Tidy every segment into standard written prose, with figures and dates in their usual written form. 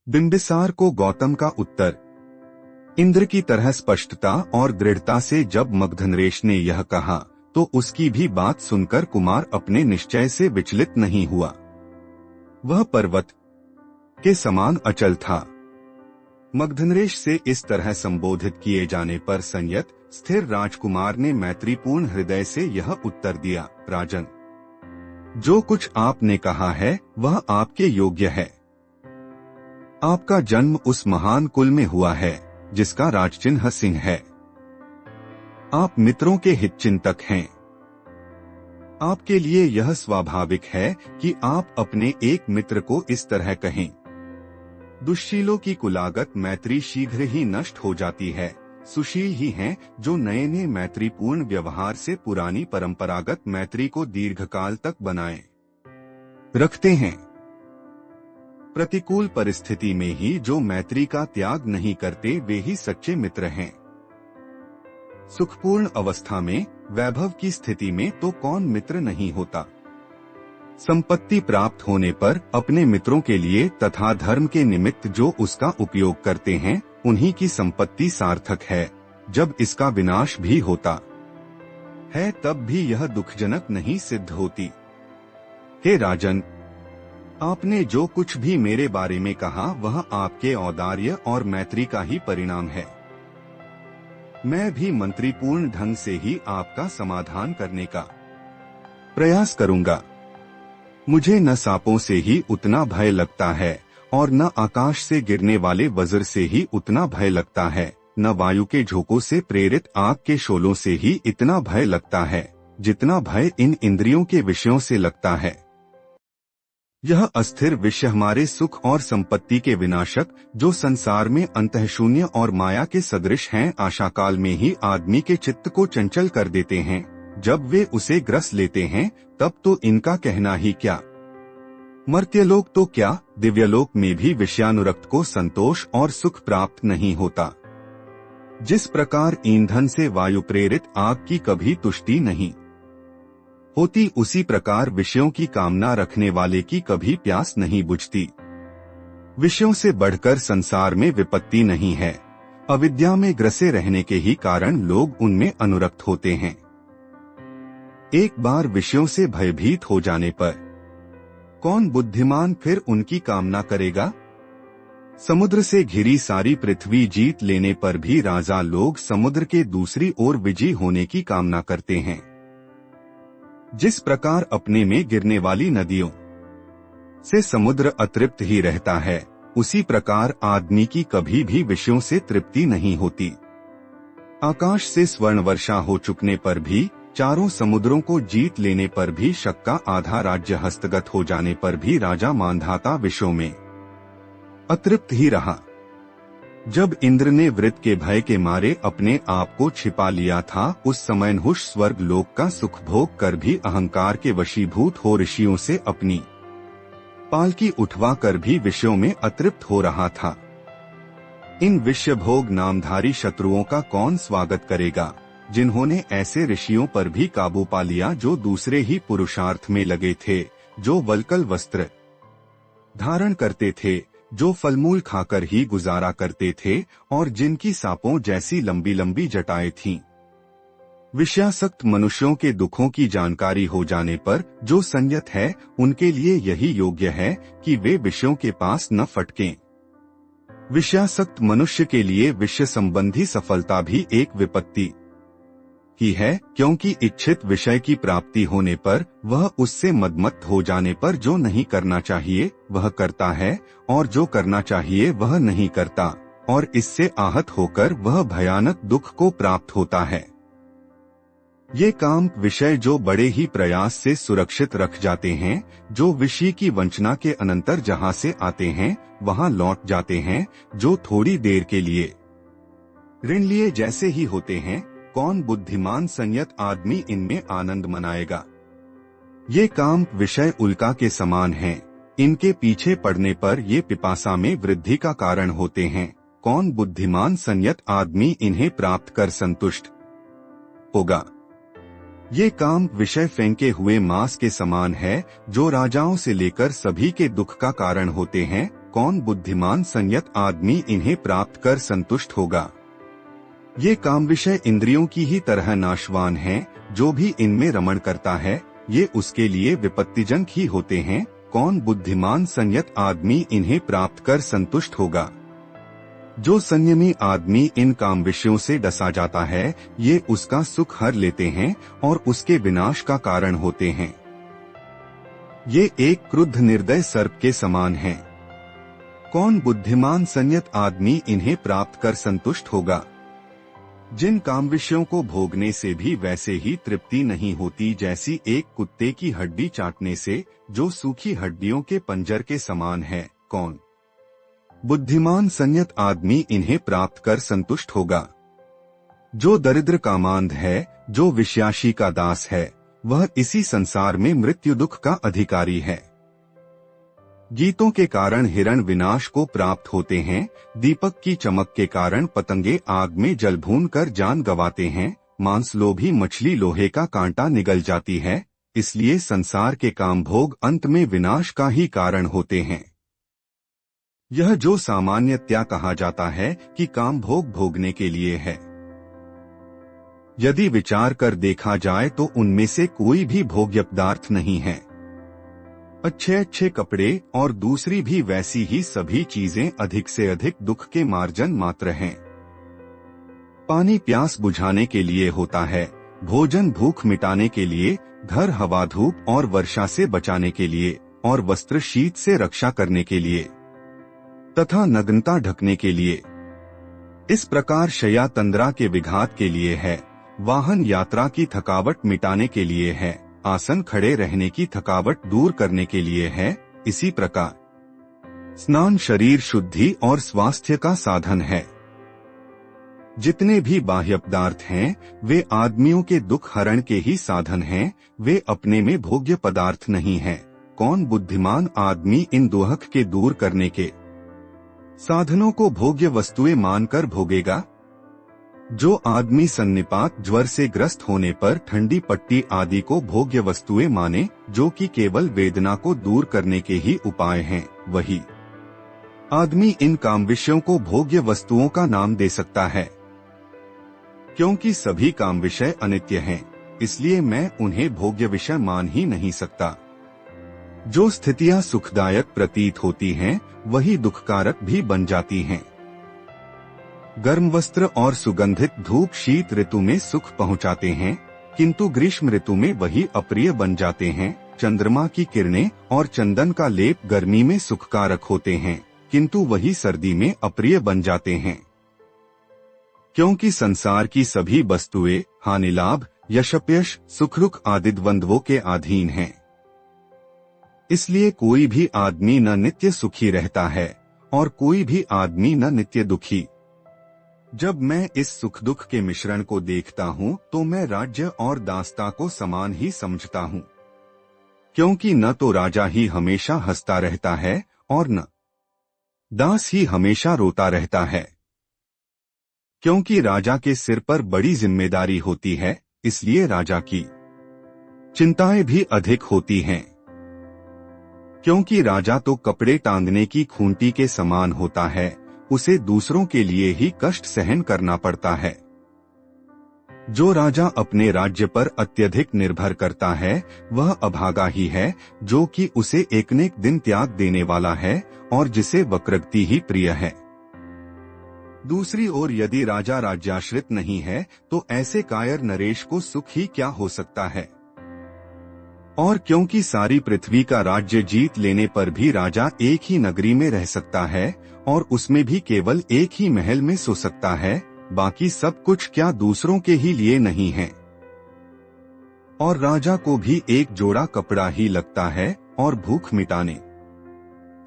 बिंबिसार को गौतम का उत्तर। इंद्र की तरह स्पष्टता और दृढ़ता से जब मगधनरेश ने यह कहा तो उसकी भी बात सुनकर कुमार अपने निश्चय से विचलित नहीं हुआ। वह पर्वत के समान अचल था। मगधनरेश से इस तरह संबोधित किए जाने पर संयत स्थिर राजकुमार ने मैत्रीपूर्ण हृदय से यह उत्तर दिया, राजन, जो कुछ आपने कहा है वह आपके योग्य है। आपका जन्म उस महान कुल में हुआ है जिसका राजचिन्ह सिंह है। आप मित्रों के हितचिंतक हैं। आपके लिए यह स्वाभाविक है कि आप अपने एक मित्र को इस तरह कहें। दुष्शीलों की कुलागत मैत्री शीघ्र ही नष्ट हो जाती है। सुशील ही हैं जो नए नए मैत्रीपूर्ण व्यवहार से पुरानी परंपरागत मैत्री को दीर्घकाल तक बनाए रखते हैं। प्रतिकूल परिस्थिति में ही जो मैत्री का त्याग नहीं करते वे ही सच्चे मित्र हैं। सुखपूर्ण अवस्था में, वैभव की स्थिति में तो कौन मित्र नहीं होता। संपत्ति प्राप्त होने पर अपने मित्रों के लिए तथा धर्म के निमित्त जो उसका उपयोग करते हैं उन्हीं की संपत्ति सार्थक है। जब इसका विनाश भी होता है तब भी यह दुखजनक नहीं सिद्ध होती। हे राजन, आपने जो कुछ भी मेरे बारे में कहा वह आपके औदार्य और मैत्री का ही परिणाम है। मैं भी मंत्रीपूर्ण ढंग से ही आपका समाधान करने का प्रयास करूंगा। मुझे न सांपों से ही उतना भय लगता है और न आकाश से गिरने वाले वज्र से ही उतना भय लगता है, न वायु के झोंकों से प्रेरित आग के शोलों से ही इतना भय लगता है जितना भय इन इंद्रियों के विषयों से लगता है। यह अस्थिर विषय हमारे सुख और संपत्ति के विनाशक, जो संसार में अंतःशून्य और माया के सदृश हैं, आशाकाल में ही आदमी के चित्त को चंचल कर देते हैं। जब वे उसे ग्रस लेते हैं तब तो इनका कहना ही क्या। मर्त्यलोक तो क्या, दिव्यलोक में भी विषयानुरक्त को संतोष और सुख प्राप्त नहीं होता। जिस प्रकार ईंधन से वायु प्रेरित आग की कभी तुष्टि नहीं होती, उसी प्रकार विषयों की कामना रखने वाले की कभी प्यास नहीं बुझती। विषयों से बढ़कर संसार में विपत्ति नहीं है। अविद्या में ग्रसे रहने के ही कारण लोग उनमें अनुरक्त होते हैं। एक बार विषयों से भयभीत हो जाने पर कौन बुद्धिमान फिर उनकी कामना करेगा। समुद्र से घिरी सारी पृथ्वी जीत लेने पर भी राजा लोग समुद्र के दूसरी ओर विजयी होने की कामना करते हैं। जिस प्रकार अपने में गिरने वाली नदियों से समुद्र अतृप्त ही रहता है, उसी प्रकार आदमी की कभी भी विषयों से तृप्ति नहीं होती। आकाश से स्वर्ण वर्षा हो चुकने पर भी, चारों समुद्रों को जीत लेने पर भी, शक का आधा राज्य हस्तगत हो जाने पर भी राजा मांधाता विषयों में अतृप्त ही रहा। जब इंद्र ने वृत्त के भय के मारे अपने आप को छिपा लिया था, उस समय नहुष स्वर्ग लोक का सुख भोग कर भी अहंकार के वशीभूत हो ऋषियों से अपनी पालकी उठवा कर भी विषयों में अतृप्त हो रहा था। इन विषय भोग नामधारी शत्रुओं का कौन स्वागत करेगा, जिन्होंने ऐसे ऋषियों पर भी काबू पा लिया जो दूसरे ही पुरुषार्थ में लगे थे, जो वल्कल वस्त्र धारण करते थे, जो फलमूल खाकर ही गुजारा करते थे और जिनकी सांपों जैसी लंबी लंबी जटाएं थीं। विषयासक्त मनुष्यों के दुखों की जानकारी हो जाने पर जो संयत है, उनके लिए यही योग्य है कि वे विषयों के पास न फटकें। विषयासक्त मनुष्य के लिए विषय संबंधी सफलता भी एक विपत्ति ही है, क्योंकि इच्छित विषय की प्राप्ति होने पर वह उससे मदमत्त हो जाने पर जो नहीं करना चाहिए वह करता है और जो करना चाहिए वह नहीं करता, और इससे आहत होकर वह भयानक दुख को प्राप्त होता है। ये काम विषय जो बड़े ही प्रयास से सुरक्षित रख जाते हैं, जो विषय की वंचना के अनंतर जहाँ से आते हैं वहाँ लौट जाते हैं, जो थोड़ी देर के लिए ऋण लिए जैसे ही होते हैं, कौन बुद्धिमान संयत आदमी इनमें आनंद मनाएगा। ये काम विषय उल्का के समान हैं, इनके पीछे पड़ने पर ये पिपासा में वृद्धि का कारण होते हैं। कौन बुद्धिमान संयत आदमी इन्हें प्राप्त कर संतुष्ट होगा। ये काम विषय फेंके हुए मांस के समान है, जो राजाओं से लेकर सभी के दुख का कारण होते हैं। कौन बुद्धिमान संयत आदमी इन्हें प्राप्त कर संतुष्ट होगा। ये काम विषय इंद्रियों की ही तरह नाशवान हैं, जो भी इनमें रमण करता है ये उसके लिए विपत्तिजनक ही होते हैं। कौन बुद्धिमान संयत आदमी इन्हें प्राप्त कर संतुष्ट होगा। जो संयमी आदमी इन काम विषयों से डसा जाता है ये उसका सुख हर लेते हैं और उसके विनाश का कारण होते हैं। ये एक क्रुद्ध निर्दय सर्प के समान हैं। कौन बुद्धिमान संयत आदमी इन्हें प्राप्त कर संतुष्ट होगा। जिन काम विषयों को भोगने से भी वैसे ही तृप्ति नहीं होती जैसी एक कुत्ते की हड्डी चाटने से, जो सूखी हड्डियों के पंजर के समान है। कौन बुद्धिमान संयत आदमी इन्हें प्राप्त कर संतुष्ट होगा। जो दरिद्र कामांध है, जो विषयाशी का दास है, वह इसी संसार में मृत्यु दुख का अधिकारी है। गीतों के कारण हिरण विनाश को प्राप्त होते हैं, दीपक की चमक के कारण पतंगे आग में जल भून कर जान गंवाते हैं, मांसलोभी मछली लोहे का कांटा निगल जाती है। इसलिए संसार के काम भोग अंत में विनाश का ही कारण होते हैं। यह जो सामान्यतया कहा जाता है कि काम भोग भोगने के लिए है, यदि विचार कर देखा जाए तो उनमें से कोई भी भोग्य पदार्थ नहीं है। अच्छे अच्छे कपड़े और दूसरी भी वैसी ही सभी चीजें अधिक से अधिक दुख के मार्जन मात्र हैं। पानी प्यास बुझाने के लिए होता है, भोजन भूख मिटाने के लिए, घर हवा धूप और वर्षा से बचाने के लिए, और वस्त्र शीत से रक्षा करने के लिए तथा नग्नता ढकने के लिए। इस प्रकार शय्या तंद्रा के विघात के लिए है, वाहन यात्रा की थकावट मिटाने के लिए है, आसन खड़े रहने की थकावट दूर करने के लिए है। इसी प्रकार स्नान शरीर शुद्धि और स्वास्थ्य का साधन है। जितने भी बाह्य पदार्थ हैं वे आदमियों के दुख हरण के ही साधन हैं, वे अपने में भोग्य पदार्थ नहीं हैं। कौन बुद्धिमान आदमी इन दुहक के दूर करने के साधनों को भोग्य वस्तुएं मानकर भोगेगा। जो आदमी सन्निपात ज्वर से ग्रस्त होने पर ठंडी पट्टी आदि को भोग्य वस्तुएं माने, जो कि केवल वेदना को दूर करने के ही उपाय हैं, वही आदमी इन काम विषयों को भोग्य वस्तुओं का नाम दे सकता है। क्योंकि सभी काम विषय अनित्य हैं, इसलिए मैं उन्हें भोग्य विषय मान ही नहीं सकता। जो स्थितियां सुखदायक प्रतीत होती हैं, वही दुखकारक भी बन जाती हैं। गर्म वस्त्र और सुगंधित धूप शीत ऋतु में सुख पहुंचाते हैं, किंतु ग्रीष्म ऋतु में वही अप्रिय बन जाते हैं। चंद्रमा की किरणें और चंदन का लेप गर्मी में सुखकारक होते हैं, किंतु वही सर्दी में अप्रिय बन जाते हैं। क्योंकि संसार की सभी वस्तुएं हानि लाभ यशप्यश सुख दुख आदि द्वंद्वों के अधीन हैं। इसलिए कोई भी आदमी न नित्य सुखी रहता है और कोई भी आदमी न नित्य दुखी। जब मैं इस सुख दुख के मिश्रण को देखता हूँ तो मैं राज्य और दासता को समान ही समझता हूँ, क्योंकि न तो राजा ही हमेशा हंसता रहता है और न दास ही हमेशा रोता रहता है। क्योंकि राजा के सिर पर बड़ी जिम्मेदारी होती है, इसलिए राजा की चिंताएं भी अधिक होती हैं। क्योंकि राजा तो कपड़े टांगने की खूंटी के समान होता है, उसे दूसरों के लिए ही कष्ट सहन करना पड़ता है। जो राजा अपने राज्य पर अत्यधिक निर्भर करता है वह अभागा ही है, जो कि उसे एक न एक दिन त्याग देने वाला है और जिसे वक्रगति ही प्रिय है। दूसरी ओर यदि राजा राज्याश्रित नहीं है तो ऐसे कायर नरेश को सुख ही क्या हो सकता है। और क्योंकि सारी पृथ्वी का राज्य जीत लेने पर भी राजा एक ही नगरी में रह सकता है और उसमें भी केवल एक ही महल में सो सकता है, बाकी सब कुछ क्या दूसरों के ही लिए नहीं है। और राजा को भी एक जोड़ा कपड़ा ही लगता है और भूख मिटाने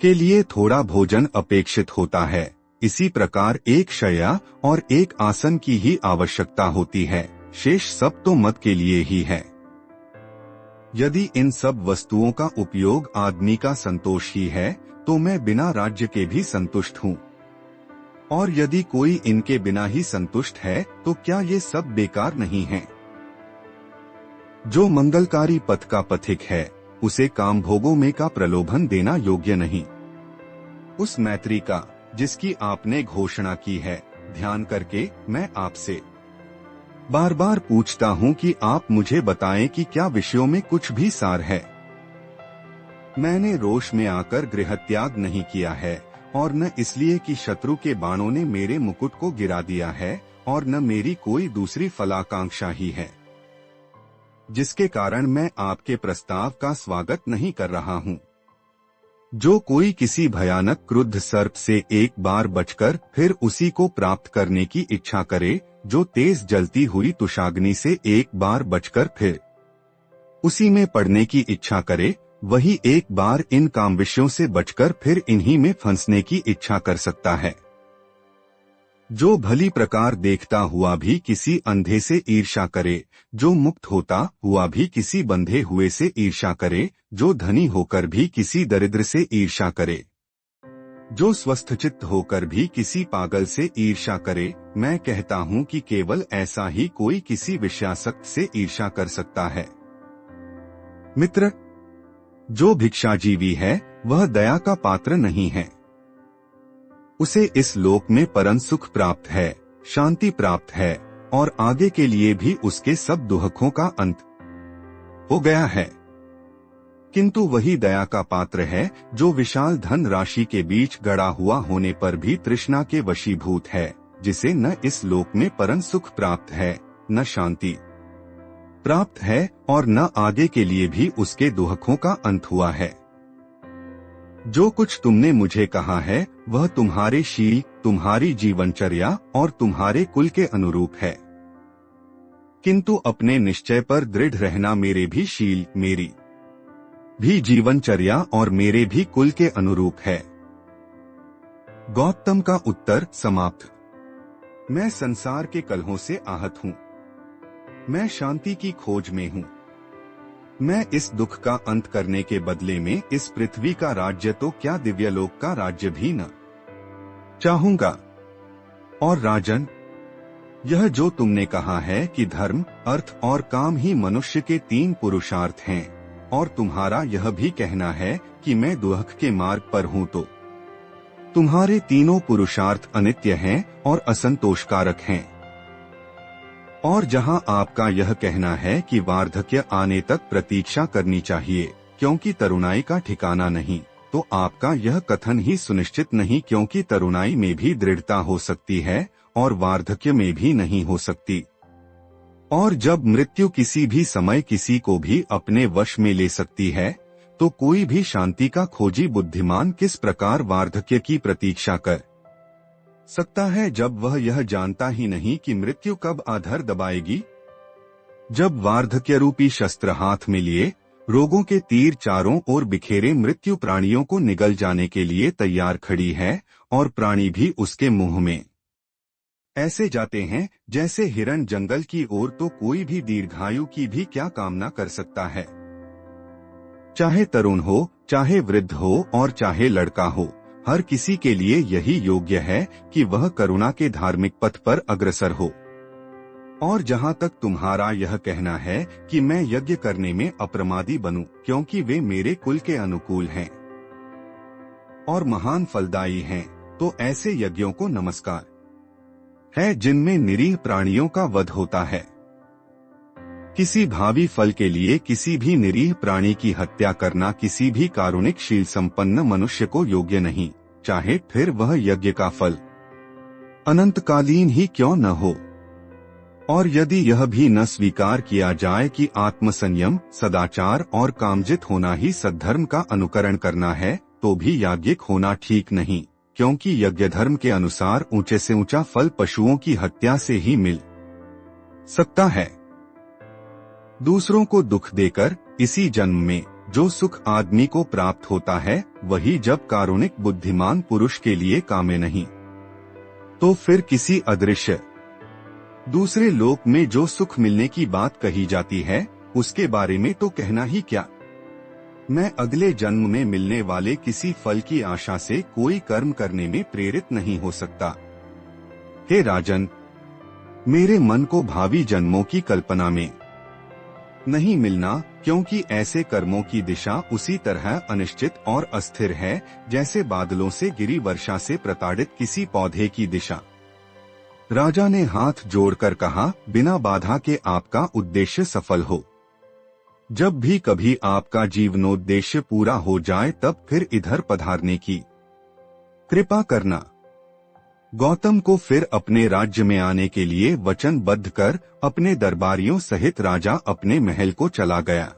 के लिए थोड़ा भोजन अपेक्षित होता है। इसी प्रकार एक शय्या और एक आसन की ही आवश्यकता होती है, शेष सब तो मत के लिए ही है। यदि इन सब वस्तुओं का उपयोग आदमी का संतोष ही है तो मैं बिना राज्य के भी संतुष्ट हूँ, और यदि कोई इनके बिना ही संतुष्ट है तो क्या ये सब बेकार नहीं हैं? जो मंगलकारी पथ का पथिक है उसे काम भोगों में का प्रलोभन देना योग्य नहीं। उस मैत्री का जिसकी आपने घोषणा की है ध्यान करके मैं आपसे बार बार पूछता हूँ कि आप मुझे बताएं कि क्या विषयों में कुछ भी सार है। मैंने रोष में आकर गृहत्याग नहीं किया है, और न इसलिए कि शत्रु के बाणों ने मेरे मुकुट को गिरा दिया है, और न मेरी कोई दूसरी फलाकांक्षा ही है जिसके कारण मैं आपके प्रस्ताव का स्वागत नहीं कर रहा हूँ। जो कोई किसी भयानक क्रुद्ध सर्प से एक बार बचकर फिर उसी को प्राप्त करने की इच्छा करे, जो तेज जलती हुई तुषाग्नि से एक बार बचकर फिर उसी में पड़ने की इच्छा करे, वही एक बार इन काम विषयों से बचकर फिर इन्हीं में फंसने की इच्छा कर सकता है। जो भली प्रकार देखता हुआ भी किसी अंधे से ईर्ष्या करे, जो मुक्त होता हुआ भी किसी बंधे हुए से ईर्ष्या करे, जो धनी होकर भी किसी दरिद्र से ईर्ष्या करे, जो स्वस्थचित्त होकर भी किसी पागल से ईर्ष्या करे, मैं कहता हूँ कि केवल ऐसा ही कोई किसी विषयासक्त से ईर्ष्या कर सकता है। मित्र, जो भिक्षाजीवी है वह दया का पात्र नहीं है। उसे इस लोक में परम सुख प्राप्त है, शांति प्राप्त है, और आगे के लिए भी उसके सब दुखों का अंत हो गया है। किंतु वही दया का पात्र है जो विशाल धन राशि के बीच गड़ा हुआ होने पर भी तृष्णा के वशीभूत है, जिसे न इस लोक में परम सुख प्राप्त है, न शांति प्राप्त है, और न आगे के लिए भी उसके दुखों का अंत हुआ है। जो कुछ तुमने मुझे कहा है वह तुम्हारे शील, तुम्हारी जीवनचर्या और तुम्हारे कुल के अनुरूप है, किंतु अपने निश्चय पर दृढ़ रहना मेरे भी शील, मेरी भी जीवनचर्या और मेरे भी कुल के अनुरूप है। गौतम का उत्तर समाप्त। मैं संसार के कलहों से आहत हूँ, मैं शांति की खोज में हूँ। मैं इस दुख का अंत करने के बदले में इस पृथ्वी का राज्य तो क्या दिव्यलोक का राज्य भी न चाहूंगा। और राजन, यह जो तुमने कहा है कि धर्म, अर्थ और काम ही मनुष्य के 3 पुरुषार्थ हैं, और तुम्हारा यह भी कहना है कि मैं दुख के मार्ग पर हूँ, तो तुम्हारे तीनों पुरुषार्थ अनित्य हैं और असंतोषकारक हैं। और जहां आपका यह कहना है कि वार्धक्य आने तक प्रतीक्षा करनी चाहिए क्योंकि तरुणाई का ठिकाना नहीं, तो आपका यह कथन ही सुनिश्चित नहीं, क्योंकि तरुणाई में भी दृढ़ता हो सकती है और वार्धक्य में भी नहीं हो सकती। और जब मृत्यु किसी भी समय किसी को भी अपने वश में ले सकती है, तो कोई भी शांति का खोजी बुद्धिमान किस प्रकार वार्धक्य की प्रतीक्षा कर सकता है, जब वह यह जानता ही नहीं कि मृत्यु कब आधर दबाएगी। जब वार्धक्य रूपी शस्त्र हाथ में लिए रोगों के तीर चारों ओर बिखेरे मृत्यु प्राणियों को निगल जाने के लिए तैयार खड़ी है, और प्राणी भी उसके मुंह में ऐसे जाते हैं जैसे हिरण जंगल की ओर, तो कोई भी दीर्घायु की भी क्या कामना कर सकता है। चाहे तरुण हो, चाहे वृद्ध हो और चाहे लड़का हो, हर किसी के लिए यही योग्य है कि वह करुणा के धार्मिक पथ पर अग्रसर हो। और जहाँ तक तुम्हारा यह कहना है कि मैं यज्ञ करने में अप्रमादी बनूं, क्योंकि वे मेरे कुल के अनुकूल हैं और महान फलदायी हैं, तो ऐसे यज्ञों को नमस्कार है जिनमें निरीह प्राणियों का वध होता है। किसी भावी फल के लिए किसी भी निरीह प्राणी की हत्या करना किसी भी कारुणिक शील संपन्न मनुष्य को योग्य नहीं, चाहे फिर वह यज्ञ का फल अनंतकालीन ही क्यों न हो। और यदि यह भी न स्वीकार किया जाए कि आत्मसंयम, सदाचार और कामजित होना ही सद्धर्म का अनुकरण करना है, तो भी याज्ञिक होना ठीक नहीं, क्योंकि यज्ञ धर्म के अनुसार ऊंचे से ऊंचा फल पशुओं की हत्या से ही मिल सकता है। दूसरों को दुख देकर इसी जन्म में जो सुख आदमी को प्राप्त होता है, वही जब कारुणिक बुद्धिमान पुरुष के लिए काम्य नहीं, तो फिर किसी अदृश्य दूसरे लोक में जो सुख मिलने की बात कही जाती है, उसके बारे में तो कहना ही क्या। मैं अगले जन्म में मिलने वाले किसी फल की आशा से कोई कर्म करने में प्रेरित नहीं हो सकता। हे राजन, मेरे मन को भावी जन्मों की कल्पना में नहीं मिलना, क्योंकि ऐसे कर्मों की दिशा उसी तरह अनिश्चित और अस्थिर है जैसे बादलों से गिरी वर्षा से प्रताड़ित किसी पौधे की दिशा। राजा ने हाथ जोड़कर कहा, बिना बाधा के आपका उद्देश्य सफल हो। जब भी कभी आपका जीवनोद्देश्य पूरा हो जाए तब फिर इधर पधारने की कृपा करना। गौतम को फिर अपने राज्य में आने के लिए वचनबद्ध कर अपने दरबारियों सहित राजा अपने महल को चला गया।